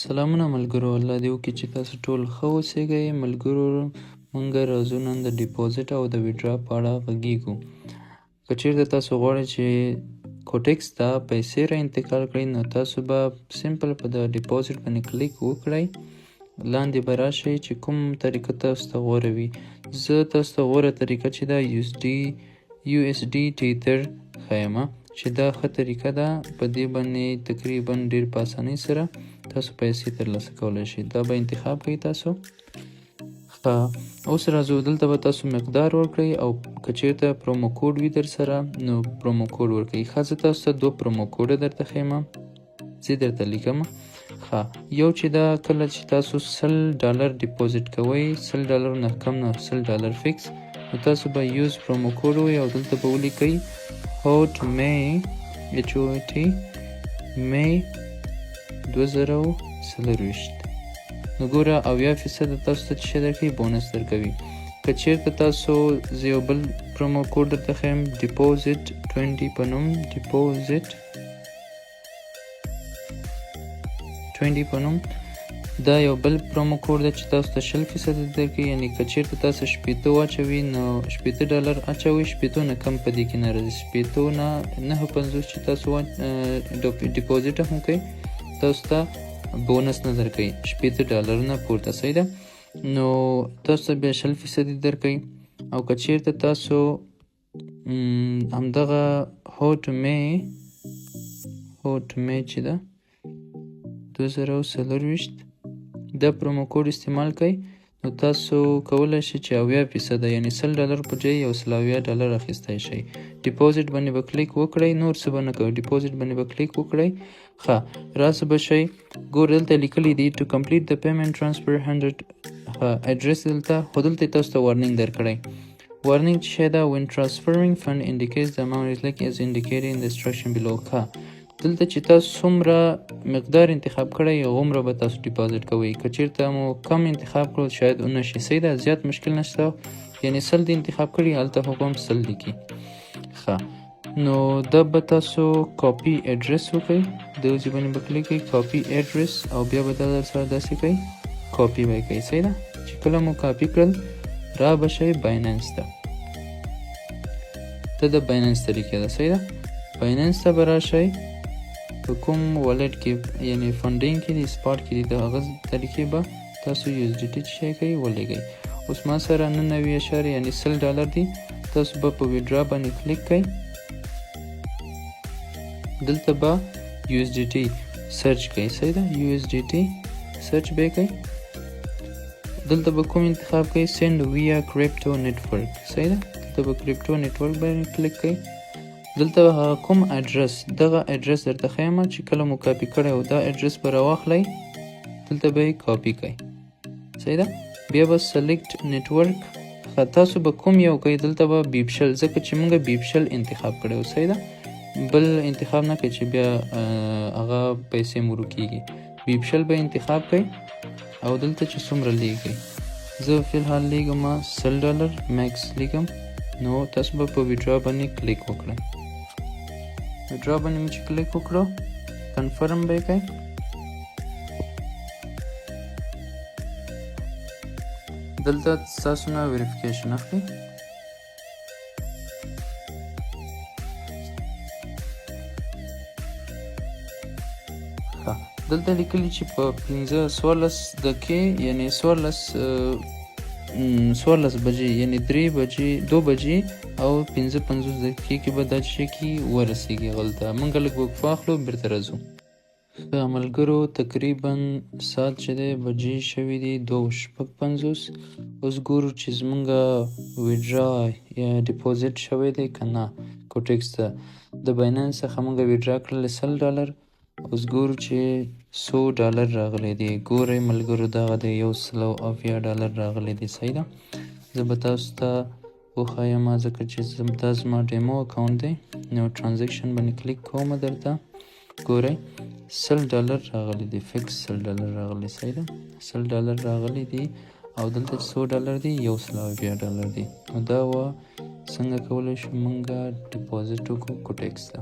سلامونه ملګرو، الله دې وکړي چې تاسو ټول ښه اوسېږئ. ملګرو، موږ راځو نن د ډیپوزټ او د ویډرا په اړه غږیږو. که چېرته تاسو غواړئ چې کوټیکس ته پیسې را انتقال کړئ، نو تاسو به سمپل په د ډیپوزټ باندې کلیک وکړئ. لاندې به راشئ چې کوم طریقه تاسو ته غوره وي. زه تاسو ته غوره طریقه چې دا USD ټیتر ښیمه چې دا ښه طریقه ده. په دې باندې تقریبا ډېر په اسانۍ سره تاسو پیسې ترلاسه کولی شئ. دا به انتخاب کړئ تاسو. اوس راځو، دلته به تاسو مقدار ورکړئ او که چېرته پرومو کوډ وي در سره نو پرومو کوډ ورکړئ. زه تاسو ته 2 پرومو کوډه درته ښیمه، زه درته لیکم. یو چې دا کله چې تاسو $100 ډیپوزټ کوئ، $100 نه کم نه $100 فکس، نو تاسو به یوز پرومو کوډ ووایئ او دلته به ولیکئ هوت می $2024. نو ګوره 80% تاسو ته څه درکوي؟ بونس درکوي. که چېرته تاسو زه یو بل پرومو کوډ درته ښیم، ډیپوزټ 20 په نوم، ډیپوزټ 20 په نوم، دا یو بل پرومو کوډ ده چې تاسو ته 0% درکوي. یعنې که چېرته تاسو 80 واچوي نو $80 اچوئ، 80 نه کم په دې کې نه راځي. 80 نه 9.50 چې تاسو ډیپوزټ هم کوئ، تاسو ته بونس نه درکوي $80 نه پورته. صحیح ده؟ نو تاسو ته بیا 0% درکوي. او که چېرته تاسو همدغه هوت می چې ده 2024 دا پرومو کوډ استعمال کوئ، نو تاسو کولی شئ چې 80% یعنې $100 په ځای یو $180 اخیستی شئ. ډیپوزټ باندې به کلیک وکړئ، نور څه به نه کوئ، ډیپوزټ باندې به کلیک وکړئ. راسه به شئ، ګور دلته لیکلی دی to complete the payment transfer 100 اډرس دلته، خو دلته تاسو ته وارنینګ درکړی. وارنینګ چې شی ده، when transferring fund indicates the amount is like as indicated in the instruction below. دلته چې تاسو څومره مقدار انتخاب کړئ هغومره به تاسو ډیپوزټ کوئ. که چېرته مو کم انتخاب کړو شاید ونه شي. صحیح ده؟ زیات مشکل نشته. یعنې 100 دې انتخاب کړي، هلته خو هم 100 لیکي. نو دا به تاسو کاپي اډرس وکړئ، دغه ځای باندې به کلیک کړئ کاپي اډرس، او بیا به دا در سره داسې کوئ، کاپي به یې کوئ. صحیح ده؟ چې کله مو کاپي کړل را به شئ بایننس ته. دا د بایننس طریقه ده. صحیح ده؟ بایننس ته به راشئ، په کوم والټ کې یعنې فنډینګ کې دی، سپاټ کې دی، د هغه طریقې به تاسو USDT چې شی کوئ ولېږئ. اوس ما سره 99 یعنې $100 دی. تاسو به په ویډرا باندې کلیک کوئ، دلته به USDT سرچ کوئ. صحیح ده؟ USDT سرچ به کوئ، دلته به کوم انتخاب کوئ؟ سینډ ویا کریپټو نیټورک. صحیح ده؟ دلته به کریپټو نیټورک باندې کلیک کوئ. دلته کوم اډرس، دغه اډرس درته ښیمه چې کله مو کاپي کړی و، دا اډرس به راواخلئ، دلته به یې کاپي کوئ. صحیح ده؟ بیا به سلیکټ نیټورک، تاسو به کوم یو کوئ، دلته به بیپشل، ځکه چې موږ بیپشل انتخاب کړی و. صحیح ده؟ بل انتخاب نه کوئ چې بیا هغه پیسې مو ورکېږي. بیپشل به انتخاب کوئ او دلته چې څومره لیږئ، زه فلحال لیږم $100 میکس لیږم. نو تاسو به په ویډرا باندې کلیک وکړئ. ویډرا باندې مې چې کلیک وکړو، کنفرم به یې کوئ. دلته ستاسو نه ویریفیکیشن اخلي. دلته لیکلي چې په 14 دقیقې یعنې 14 بجې یعنې 2 بجې او 55 دقیقې کې به دا شي کې ورسېږي. غلطه موږ لږ وقفه اخلو، بیرته راځو. ملګرو، تقریبا ساعت چې دی بجې شوي دي 2:56. اوس ګورو چې زموږ ویډرا یا ډیپوزټ شوی دی که نه. کوټیکس ته د بایننس څخه موږ ویډرا کړل $100. اوس ګورو چې $100 راغلی دی. ګورئ ملګرو، دغه د $180 راغلی دی. صحیح ده؟ زه به تاسو ته وښایم ځکه چې دا زما ډیمو اکاونټ دی. نو ټرانزیکشن باندې کلیک کوم، درته ګورئ $100 راغلی دی، فکس $100 راغلی. صحیح ده؟ $100 راغلی دی او دلته $100 دی، $180 دی. نو دا څنګه کولی شو موږ ډیپوزټ وکړو کوټیکس ته.